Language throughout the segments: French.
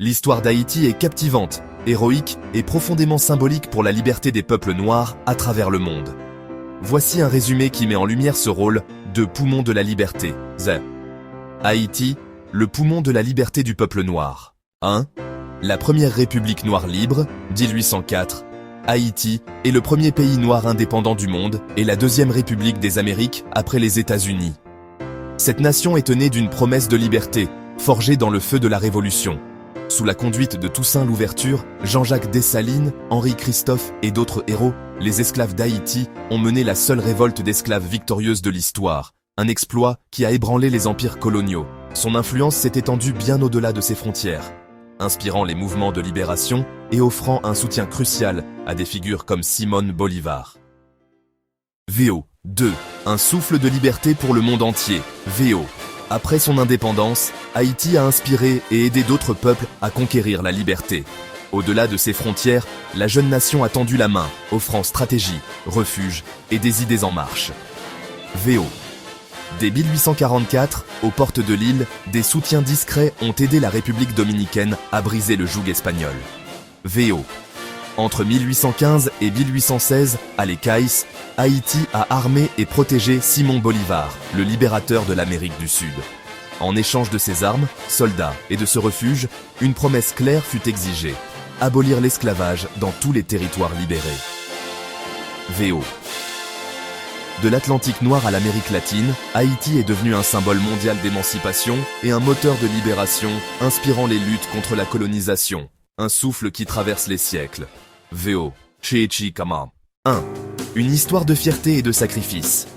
L'histoire d'Haïti est captivante, héroïque et profondément symbolique pour la liberté des peuples noirs à travers le monde. Voici un résumé qui met en lumière ce rôle de poumon de la liberté. Haïti, le poumon de la liberté du peuple noir. 1. La première république noire libre, 1804. Haïti est le premier pays noir indépendant du monde et la deuxième république des Amériques après les États-Unis. Cette nation est née d'une promesse de liberté, forgée dans le feu de la Révolution. Sous la conduite de Toussaint Louverture, Jean-Jacques Dessalines, Henri Christophe et d'autres héros, les esclaves d'Haïti ont mené la seule révolte d'esclaves victorieuse de l'histoire, un exploit qui a ébranlé les empires coloniaux. Son influence s'est étendue bien au-delà de ses frontières, inspirant les mouvements de libération et offrant un soutien crucial à des figures comme Simón Bolívar. VO 2. Un souffle de liberté pour le monde entier. VO. Après son indépendance, Haïti a inspiré et aidé d'autres peuples à conquérir la liberté. Au-delà de ses frontières, la jeune nation a tendu la main, offrant stratégie, refuge et des idées en marche. VO. Dès 1844, aux portes de l'île, des soutiens discrets ont aidé la République dominicaine à briser le joug espagnol. VO. Entre 1815 et 1816, à Les Caïs, Haïti a armé et protégé Simón Bolívar, le libérateur de l'Amérique du Sud. En échange de ses armes, soldats et de ce refuge, une promesse claire fut exigée: abolir l'esclavage dans tous les territoires libérés. VO. De l'Atlantique noir à l'Amérique latine, Haïti est devenu un symbole mondial d'émancipation et un moteur de libération, inspirant les luttes contre la colonisation. Un souffle qui traverse les siècles. VO. Chechi Kama. 1. Une histoire de fierté et de sacrifice.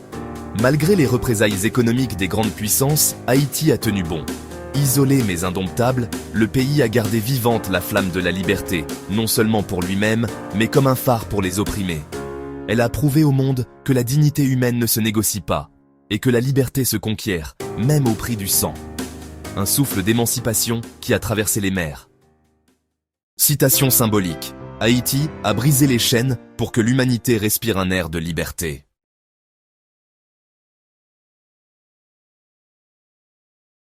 Malgré les représailles économiques des grandes puissances, Haïti a tenu bon. Isolé mais indomptable, le pays a gardé vivante la flamme de la liberté, non seulement pour lui-même, mais comme un phare pour les opprimés. Elle a prouvé au monde que la dignité humaine ne se négocie pas, et que la liberté se conquiert, même au prix du sang. Un souffle d'émancipation qui a traversé les mers. Citation symbolique. Haïti a brisé les chaînes pour que l'humanité respire un air de liberté.